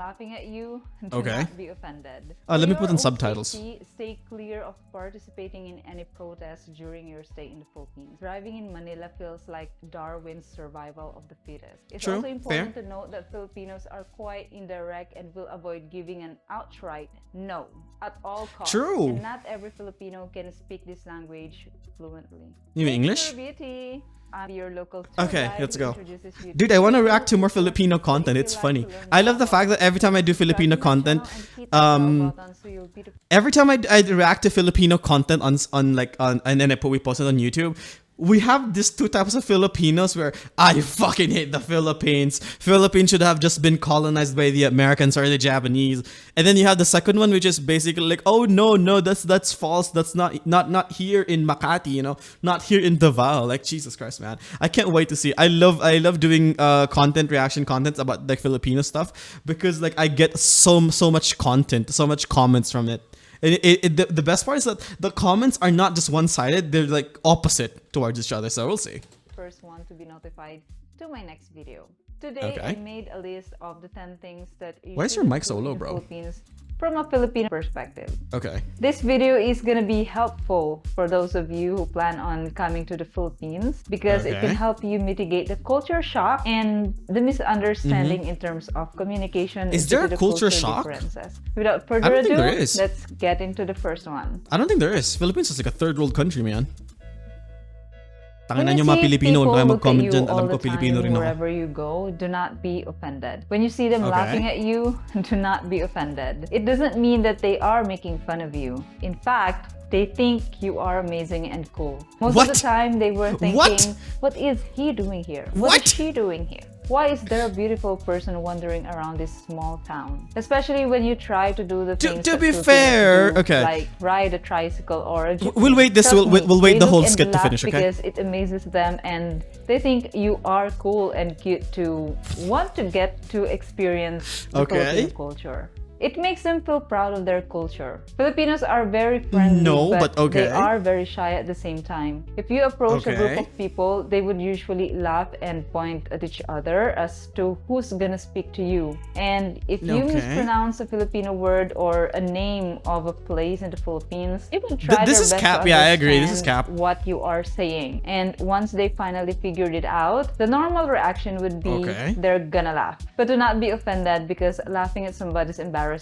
laughing at you, do Okay. not be offended. Let me For put your in own subtitles. safety, stay clear of participating in any protests during your stay in the Philippines. Driving in Manila feels like Darwin's survival of the fittest. It's True, also important fair. to note that Filipinos are quite indirect and will avoid giving an outright no at all costs. True. And not every Filipino can speak this language fluently. You mean English? Tour beauty. I'm your local tour Okay, guide let's who go. introduces you Dude, to I want to Filipino react to more culture. Filipino So if content. you It's like funny. to learn I love the more fact that every time I do Filipino subscribe to my content, channel and hit that bell button so you'll be the every time I react to Filipino content on and then we post it on YouTube, we have these two types of Filipinos where I fucking hate the Philippines. Philippines should have just been colonized by the Americans or the Japanese. And then you have the second one, which is basically like, oh no, that's false. That's not here in Makati, you know, not here in Davao. Like Jesus Christ, man, I can't wait to see. I love doing content reaction contents about like Filipino stuff because like I get so much content, so much comments from it. And the best part is that the comments are not just one-sided, they're like opposite towards each other, so we'll see. first one to be notified to my next video. Today, I made a list of the 10 things that you Why is your should mic do so low, in bro? Philippines from a Filipino perspective. Okay. This video is gonna be helpful for those of you who plan on coming to the Philippines because it can Okay. help you mitigate the culture shock and the misunderstanding in terms of communication. Is there due a to the culture cultural shock? differences. Without further don't think ado, there is. let's get into the first one. I don't think there is. Philippines is like a third world country, man. When Tanginan you nyo mga see Pilipino, people kaya look at mag-comment you dyan. all Alam ko the Pilipino time rin ako. wherever you go, do not be offended. When you see them Okay. laughing at you, do not be offended. It doesn't mean that they are making fun of you. In fact, they think you are amazing and cool. Most What? of the time, they were thinking, What? what is he doing here? What? What is she doing here? Why is there a beautiful person wandering around this small town? Especially when you try to do the things To that be Filipinos fair, do, okay. like ride a tricycle or a jeepney. We'll wait this. Trust We'll me, wait they the whole look and skit to laugh finish. Okay. because it amazes them and they think you are cool and cute to want to get to experience the Okay. Filipino culture. It makes them feel proud of their culture. Filipinos are very friendly, No, but but okay. they are very shy at the same time. If you approach a group Okay. of people, they would usually laugh and point at each other as to who's gonna speak to you. And if you Okay. mispronounce a Filipino word or a name of a place in the Philippines, they would try This their is best cap. to Yeah, I agree. This is understand cap. what you are saying. And once they finally figured it out, the normal reaction would be Okay. they're gonna laugh. But do not be offended because laughing at somebody's embarrassment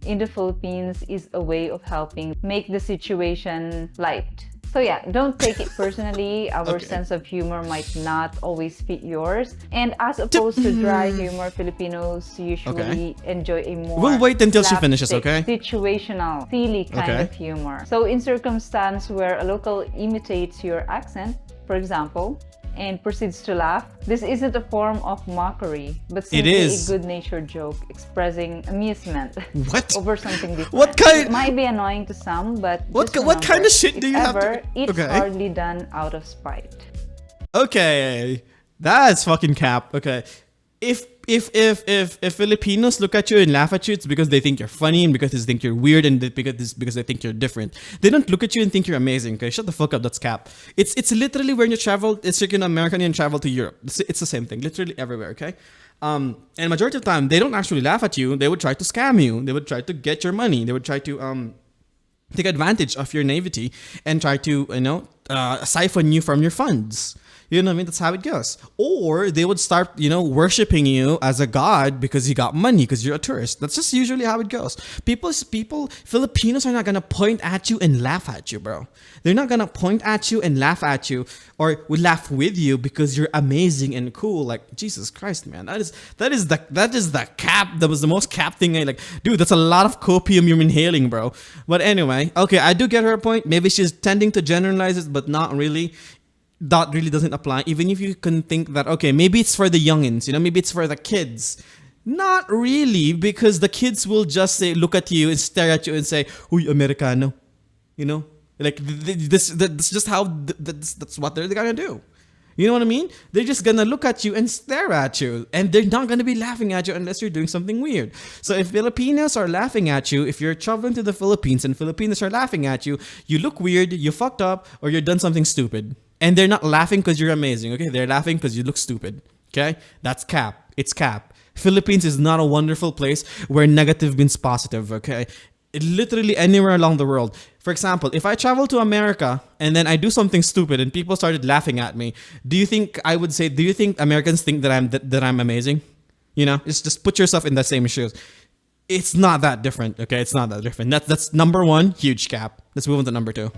in the Philippines is a way of helping make the situation light. So yeah, don't take it personally. Our Okay. sense of humor might not always fit yours. And as opposed to dry humor, Filipinos usually enjoy a more We'll wait until she finishes, slapstick, okay? situational, silly kind Okay. of humor. So in circumstance where a local imitates your accent, for example, and proceeds to laugh, this isn't a form of mockery, but simply is. a good-natured joke expressing amusement What? over something different. What kind- It might be annoying to some, but What just what kind remember, of shit do if you have ever, to? it's Okay. hardly done out of spite. Okay, that's fucking cap. Okay, if Filipinos look at you and laugh at you, it's because they think you're funny and because they think you're weird and because they think you're different. They don't look at you and think you're amazing. Okay, shut the fuck up. That's cap. It's literally when you travel. It's like in America and you travel to Europe. It's the same thing. Literally everywhere. Okay. And majority of the time they don't actually laugh at you. They would try to scam you. They would try to get your money. They would try to take advantage of your naivety and try to siphon you from your funds. You know what I mean? That's how it goes. Or they would start, worshiping you as a god because you got money, because you're a tourist. That's just usually how it goes. Filipinos are not gonna point at you and laugh at you, bro. They're not gonna point at you and laugh at you or would laugh with you because you're amazing and cool. Like Jesus Christ, man. That is the cap. That was the most cap thing. Dude, that's a lot of copium you're inhaling, bro. But anyway, okay, I do get her point. Maybe she's tending to generalize it, but not really. That really doesn't apply. Even if you can think that, okay, maybe it's for the youngins, maybe it's for the kids. Not really, because the kids will just look at you and stare at you and say, "Uy, Americano," that's just how that's what they're gonna do. You know what I mean? They're just gonna look at you and stare at you, and they're not gonna be laughing at you unless you're doing something weird. So if Filipinos are laughing at you, if you're traveling to the Philippines and Filipinos are laughing at you, you look weird, you fucked up, or you've done something stupid. And they're not laughing because you're amazing, okay? They're laughing because you look stupid, okay? That's cap. It's cap. Philippines is not a wonderful place where negative means positive, okay? Literally anywhere along the world. For example, if I travel to America and then I do something stupid and people started laughing at me, do you think Americans think that I'm amazing? You know, it's just put yourself in the same shoes. It's not that different, okay? It's not that different. That's number one, huge cap. Let's move on to number two.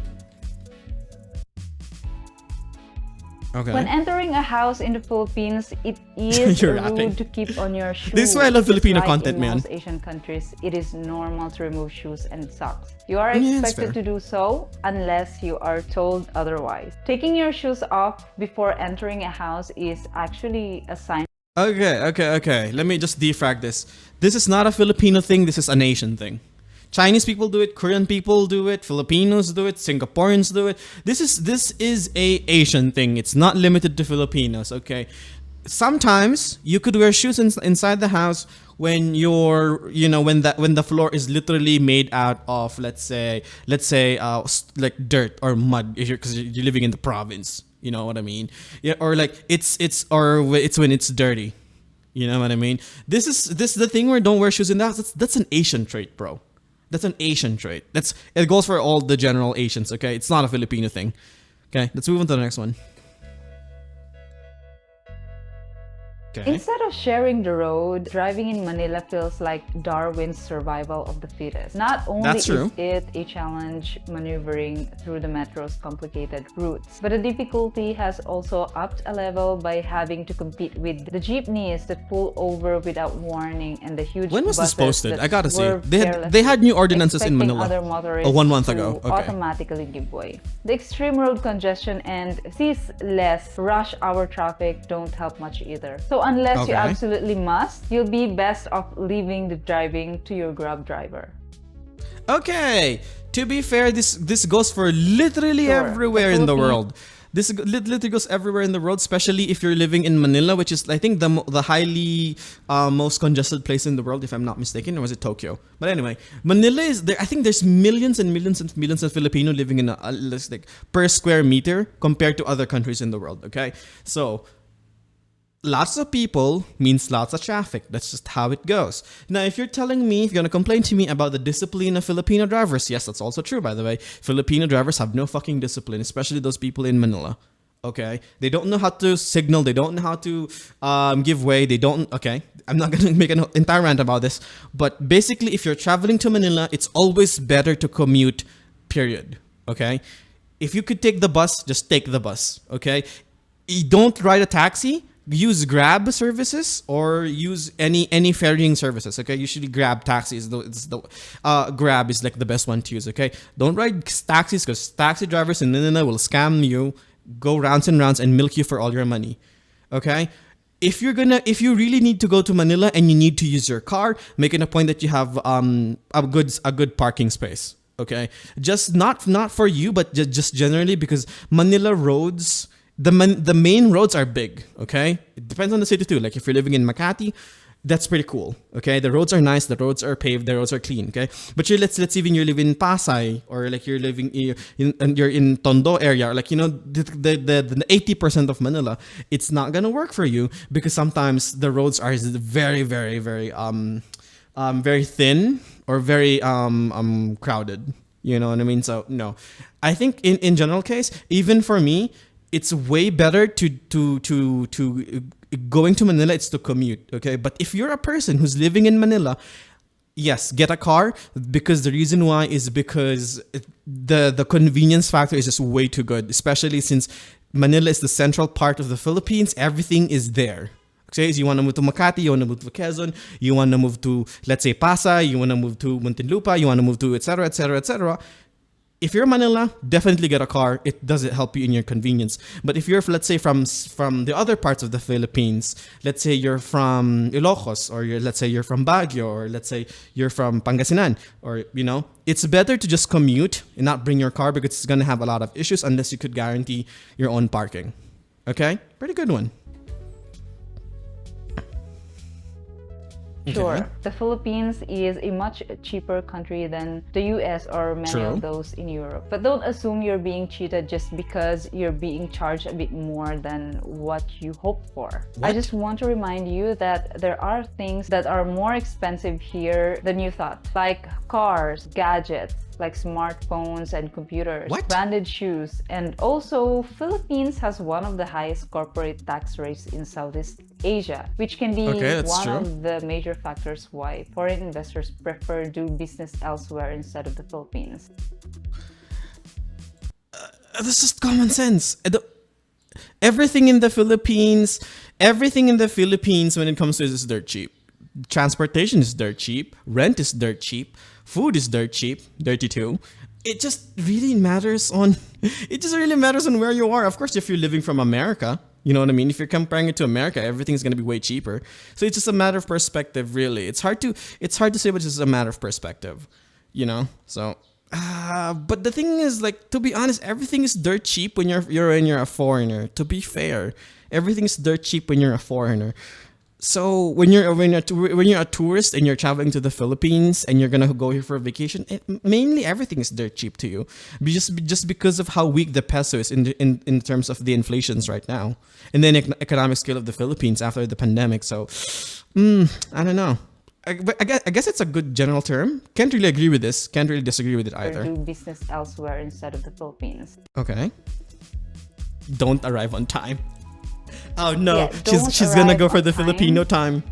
Okay. When entering a house in the Philippines, it is You're rude rapping. to keep on your shoes. This is why I love Just Filipino like content, in man. most Asian countries, it is normal to remove shoes and socks. You are Yeah, that's expected fair. to do so unless you are told otherwise. Taking your shoes off before entering a house is actually a sign. Okay. Let me just defrag this. This is not a Filipino thing. This is an Asian thing. Chinese people do it, Korean people do it, Filipinos do it, Singaporeans do it. This is a Asian thing. It's not limited to Filipinos, okay? Sometimes you could wear shoes inside the house when when the floor is literally made out of let's say like dirt or mud because you're living in the province. You know what I mean? Yeah, or like it's when it's dirty. You know what I mean? This is the thing where don't wear shoes in the house. That's an Asian trait, bro. That's an Asian trait. It goes for all the general Asians, okay? It's not a Filipino thing. Okay, let's move on to the next one. Okay. Instead of sharing the road, driving in Manila feels like Darwin's survival of the fittest. Not only That's true. is it a challenge maneuvering through the metro's complicated routes, but the difficulty has also upped a level by having to compete with the jeepneys that pull over without warning and the huge When was this buses posted? that I gotta see. swerve They had new ordinances in expecting Manila. other motorists 1 month to ago. Okay. automatically give way. The extreme road congestion and ceaseless rush hour traffic don't help much either. So unless you Okay. absolutely must, you'll be best off leaving the driving to your Grab driver. Okay. To be fair, this goes for literally Sure. everywhere The in the Philippines- world. This literally goes everywhere in the world, especially if you're living in Manila, which is I think the highly most congested place in the world, if I'm not mistaken, or was it Tokyo? But anyway, Manila is there. I think there's millions and millions and millions of Filipino living in like per square meter compared to other countries in the world. Okay, so. Lots of people means lots of traffic. That's just how it goes. Now, if you're telling me, if you're going to complain to me about the discipline of Filipino drivers, yes, that's also true, by the way. Filipino drivers have no fucking discipline, especially those people in Manila. Okay? They don't know how to signal. They don't know how to give way. They don't... Okay? I'm not going to make an entire rant about this. But basically, if you're traveling to Manila, it's always better to commute, period. Okay? If you could take the bus, just take the bus. Okay? You don't ride a taxi. Use Grab services or use any ferrying services. Okay, usually Grab taxis. Grab is like the best one to use. Okay, don't ride taxis because taxi drivers in Manila will scam you, go rounds and rounds, and milk you for all your money. Okay, if you really need to go to Manila and you need to use your car, make it a point that you have a good parking space. Okay, just not for you, but just generally because Manila roads. The main roads are big, okay? It depends on the city too. Like if you're living in Makati, that's pretty cool, okay? The roads are nice, the roads are paved, the roads are clean, okay? But let's even you live in Pasay or like you're living you're in Tondo area or like the 80% of Manila, it's not gonna work for you because sometimes the roads are very very very very thin or very crowded. You know what I mean? So no, I think in general case, even for me. It's way better to going to Manila. It's to commute, okay? But if you're a person who's living in Manila, yes, get a car because the reason why is because the convenience factor is just way too good, especially since Manila is the central part of the Philippines. Everything is there. Okay, so you want to move to Makati, you want to move to Quezon, you want to move to let's say Pasay, you want to move to Muntinlupa, you want to move to etc etc etc. If you're Manila, definitely get a car. It doesn't help you in your convenience. But if you're, let's say, from the other parts of the Philippines, let's say you're from Ilocos, or let's say you're from Baguio, or let's say you're from Pangasinan, or it's better to just commute and not bring your car because it's gonna have a lot of issues unless you could guarantee your own parking. Okay, pretty good one. Sure, the Philippines is a much cheaper country than the US or many True. of those in Europe. But don't assume you're being cheated just because you're being charged a bit more than what you hoped for. I What? just want to remind you that there are things that are more expensive here than you thought, like cars, gadgets, like smartphones and computers, What? branded shoes, and also Philippines has one of the highest corporate tax rates in Southeast Asia, which can be Okay, that's one true. of the major factors why foreign investors prefer do business elsewhere instead of the Philippines. This is common sense. Everything in the Philippines, when it comes to this is dirt cheap. Transportation is dirt cheap. Rent is dirt cheap. Food is dirt cheap. Dirty too. It just really matters on. It just really matters on where you are. Of course, if you're living from America, you know what I mean. If you're comparing it to America, everything's gonna be way cheaper. So it's just a matter of perspective, really. It's hard to say, but it's just a matter of perspective, you know. So. But the thing is, like, to be honest, everything is dirt cheap when you're a foreigner. To be fair, everything is dirt cheap when you're a foreigner. So when you're a tourist and you're traveling to the Philippines and you're gonna go here for a vacation, mainly everything is dirt cheap to you, just because of how weak the peso is in terms of the inflations right now, and then economic scale of the Philippines after the pandemic. So, I don't know. I guess it's a good general term. Can't really agree with this. Can't really disagree with it Or either. do business elsewhere instead of the Philippines. Okay. Don't arrive on time. Oh no, Yeah, don't she's gonna arrive go for on the time. Filipino time.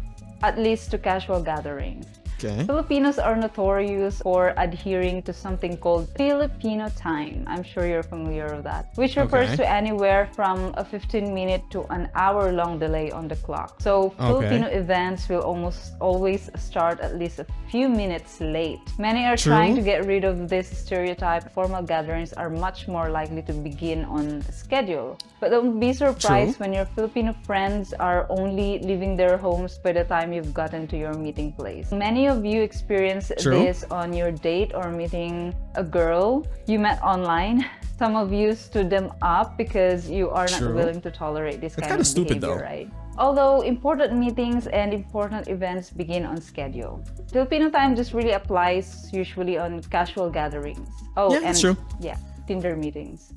At least to casual gatherings. Okay. Filipinos are notorious for adhering to something called Filipino Time. I'm sure you're familiar with that, which refers Okay. to anywhere from a 15-minute to an hour-long delay on the clock. So Filipino events will almost always start at least a few minutes late. Many are True. trying to get rid of this stereotype. Formal gatherings are much more likely to begin on schedule. But don't be surprised when your Filipino friends are only leaving their homes by the time you've gotten to your meeting place. Many of you experience True. this on your date or meeting a girl you met online. Some of you stood them up because you are not True. willing to tolerate this kind kinda of stupid, behavior, though. right? Although important meetings and important events begin on schedule. Filipino time just really applies usually on casual gatherings. Oh, Yeah, and that's true. yeah, Tinder meetings.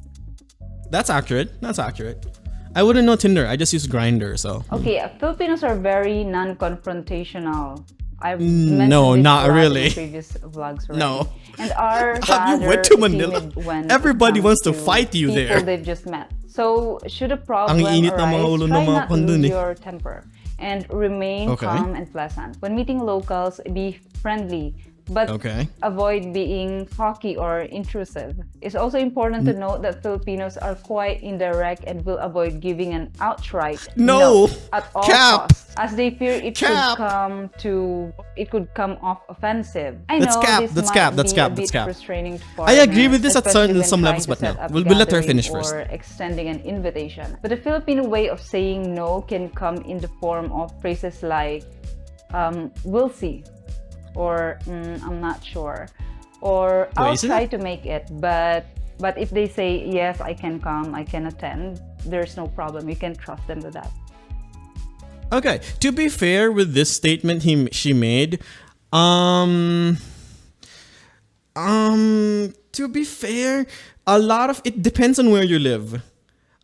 That's accurate. I wouldn't know Tinder. I just use Grinder. So. Okay, Filipinos are very non-confrontational. I've no, mentioned this not a lot really. in previous vlogs already. No. And are Have you went rather to Manila? timid when it Everybody comes wants to fight you people there. they've just met. So should a problem Ang init ng mga arise, ulo ng try mga not to kwan dun lose eh. your temper and remain Okay. calm and pleasant. When meeting locals, be friendly, but Okay. avoid being cocky or intrusive. It's also important to note that Filipinos are quite indirect and will avoid giving an outright No. at all Cap. costs, as they fear it Cap. could come off offensive. I That's know cap, this that's might cap, that's be cap, a that's bit cap. frustrating to I agree with foreigners, this at especially some when levels, trying to but no. set up a We'll let her gathering finish first. or extending an invitation. But the Filipino way of saying no can come in the form of phrases like "we'll see," or "I'm not sure," or "I'll isn't try it- to make it." But if they say yes, I can come, I can attend, there's no problem. You can trust them with that. Okay. To be fair with this statement she made, to be fair, a lot of it depends on where you live.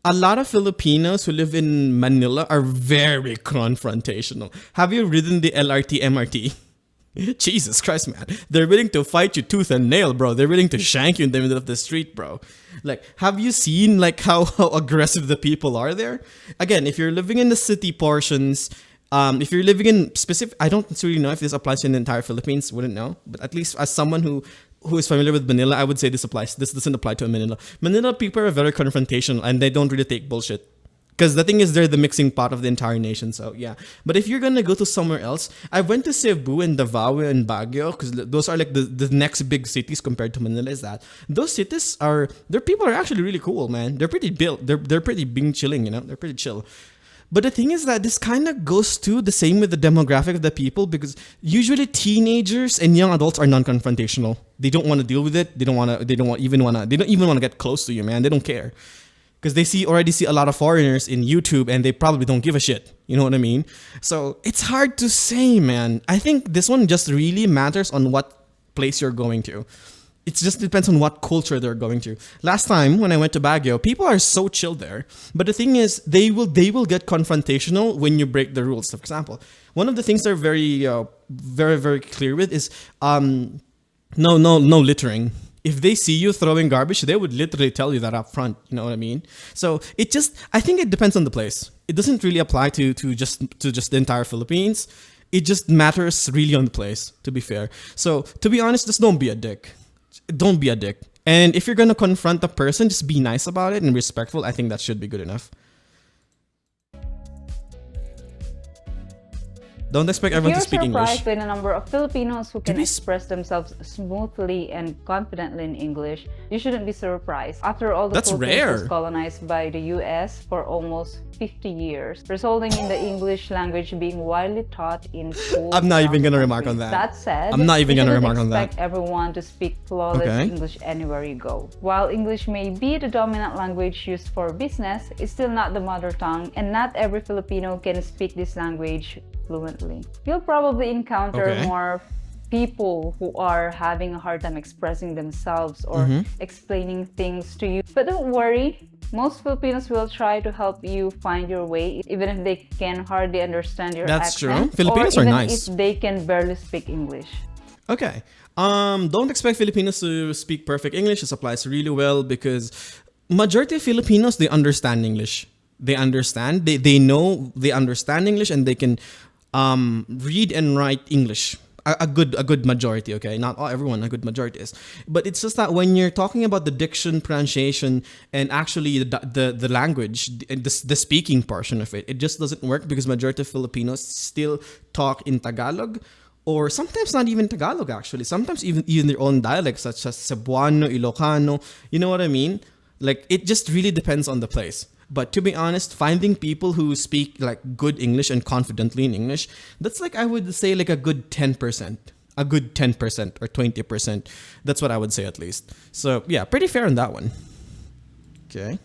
A lot of Filipinos who live in Manila are very confrontational. Have you ridden the LRT MRT? Jesus Christ, man. They're willing to fight you tooth and nail, bro. They're willing to shank you in the middle of the street, bro. Like, have you seen like how aggressive the people are there? Again, if you're living in the city portions, if you're living in specific, I don't really know if this applies to the entire Philippines, wouldn't know. But at least as someone who is familiar with Manila, I would say this applies. This doesn't apply to Manila. Manila people are very confrontational and they don't really take bullshit. Because the thing is, they're the mixing pot of the entire nation. So yeah. But if you're gonna go to somewhere else, I went to Cebu and Davao and Baguio because those are like the next big cities compared to Manila. Is that those cities are their people are actually really cool, man. They're pretty built. They're pretty being chilling, you know. They're pretty chill. But the thing is that this kind of goes to the same with the demographic of the people because usually teenagers and young adults are non-confrontational. They don't want to deal with it. They don't even want to get close to you, man. They don't care. because they already see a lot of foreigners in YouTube and they probably don't give a shit. You know what I mean? So it's hard to say, man. I think this one just really matters on what place you're going to. It just depends on what culture they're going to. Last time when I went to Baguio, people are so chill there. But the thing is, they will get confrontational when you break the rules. For example, one of the things they're very, very clear with is no littering. If they see you throwing garbage, they would literally tell you that up front. You know what I mean? So I think it depends on the place. It doesn't really apply to just the entire Philippines. It just matters really on the place, to be fair. So to be honest, just don't be a dick. Don't be a dick. And if you're gonna confront a person, just be nice about it and respectful. I think that should be good enough. Don't expect everyone to speak English. You're surprised by the number of Filipinos who can express themselves smoothly and confidently in English. You shouldn't be surprised. After all, the Philippines was colonized by the US for almost 50 years, resulting in the English language being widely taught in schools. I'm not even gonna remark on that. That said, I'm not even gonna remark on that. Expect everyone to speak flawless English anywhere you go. While English may be the dominant language used for business, it's still not the mother tongue, and not every Filipino can speak this language fluently. You'll probably encounter more people who are having a hard time expressing themselves or explaining things to you. But don't worry, most Filipinos will try to help you find your way, even if they can hardly understand your accent. That's true. Filipinos are nice. If they can barely speak English. Okay. Don't expect Filipinos to speak perfect English. This applies really well because majority of Filipinos, they understand English. They understand. They know. They understand English, and they can read and write English. A good majority, okay? Not all, everyone, a good majority is. But it's just that when you're talking about the diction, pronunciation, and actually the language, the speaking portion of it, it just doesn't work because majority of Filipinos still talk in Tagalog, or sometimes not even Tagalog, actually. Sometimes even their own dialects, such as Cebuano, Ilocano. You know what I mean? Like, it just really depends on the place. But to be honest, finding people who speak like good English and confidently in English, that's like, I would say, like a good 10%. A good 10% or 20%. That's what I would say at least. So yeah, pretty fair on that one. Okay.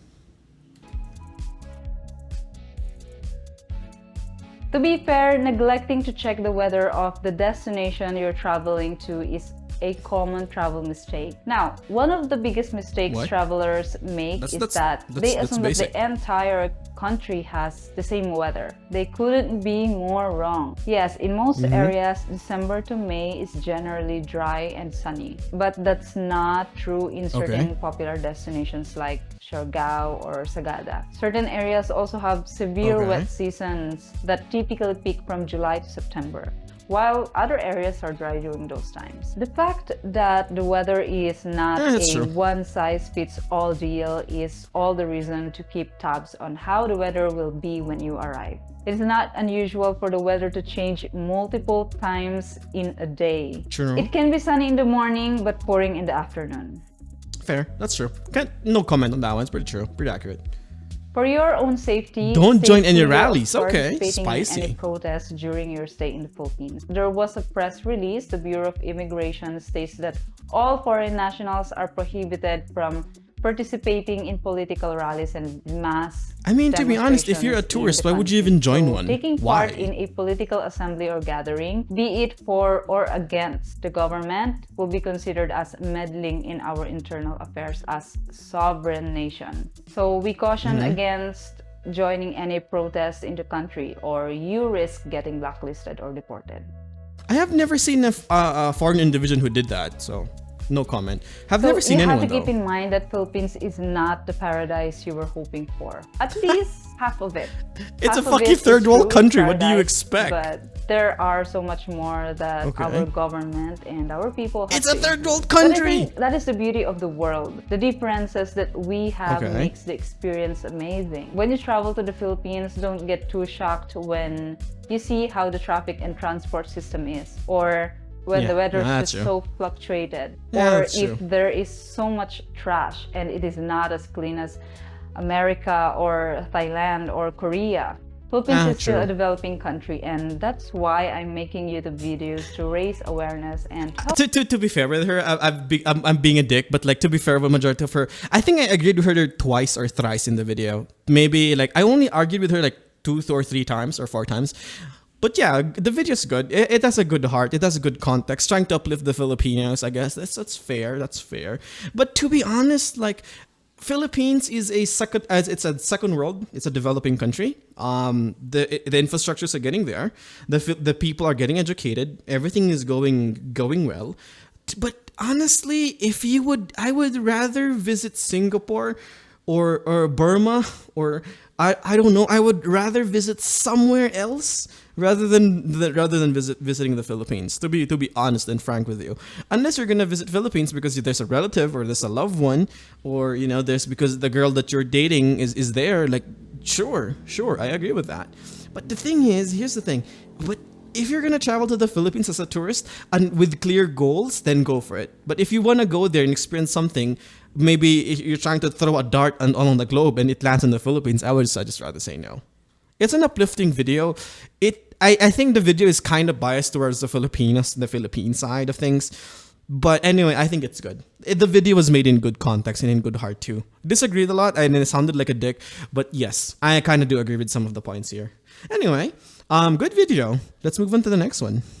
To be fair, neglecting to check the weather of the destination you're traveling to is a common travel mistake. Now, one of the biggest mistakes travelers make is that they assume that the entire country has the same weather. They couldn't be more wrong. Yes, in most areas, December to May is generally dry and sunny. But that's not true in certain popular destinations like Siargao or Sagada. Certain areas also have severe wet seasons that typically peak from July to September, while other areas are dry during those times. The fact that the weather is not a one-size-fits-all deal is all the reason to keep tabs on how the weather will be when you arrive. It is not unusual for the weather to change multiple times in a day. True. It can be sunny in the morning but pouring in the afternoon. Fair, that's true. No comment on that one. It's pretty true, pretty accurate. For your own safety, don't join any rallies. Okay, spicy. Any protests during your stay in the Philippines. There was a press release. The Bureau of Immigration states that all foreign nationals are prohibited from participating in political rallies and mass I mean, to be honest, if you're a tourist, why would you even join one? Taking part in a political assembly or gathering, be it for or against the government, will be considered as meddling in our internal affairs as sovereign nation. So we caution against joining any protest in the country, or you risk getting blacklisted or deported. I have never seen a foreign individual who did that, so no comment. Have never seen anyone, you have to keep in mind that Philippines is not the paradise you were hoping for. At least half of it. It's a fucking third world country. What do you expect? But there are so much more that our government and our people have. It's a third world country! But I think that is the beauty of the world. The differences that we have makes the experience amazing. When you travel to the Philippines, don't get too shocked when you see how the traffic and transport system is, or when the weather is so fluctuated, or if there is so much trash and it is not as clean as America or Thailand or Korea. Philippines is still True. a developing country, and that's why I'm making YouTube videos to raise awareness and help. To be fair with her, I'm being a dick, but like to be fair with majority of her, I think I agreed with her twice or thrice in the video. Maybe like I only argued with her like 2 or 3 times or 4 times. But yeah, the video's good. It has a good heart. It has a good context. Trying to uplift the Filipinos, I guess. That's fair. That's fair. But to be honest, like Philippines is a second, as it's a second world. It's a developing country. The infrastructures are getting there. The people are getting educated. Everything is going well. But honestly, if you would, I would rather visit Singapore or Burma or I don't know. I would rather visit somewhere else rather than visiting the Philippines. To be honest and frank with you, unless you're gonna visit Philippines because there's a relative or there's a loved one, or there's because the girl that you're dating is there. Like sure, I agree with that. But the thing is, here's the thing. But if you're gonna travel to the Philippines as a tourist and with clear goals, then go for it. But if you wanna go there and experience something, maybe you're trying to throw a dart on the globe and it lands in the Philippines, I just rather say no. It's an uplifting video. I think the video is kind of biased towards the Filipinos, the Philippine side of things. But anyway, I think it's good. The video was made in good context and in good heart too. Disagreed a lot and it sounded like a dick, but yes, I kind of do agree with some of the points here. Anyway, good video. Let's move on to the next one.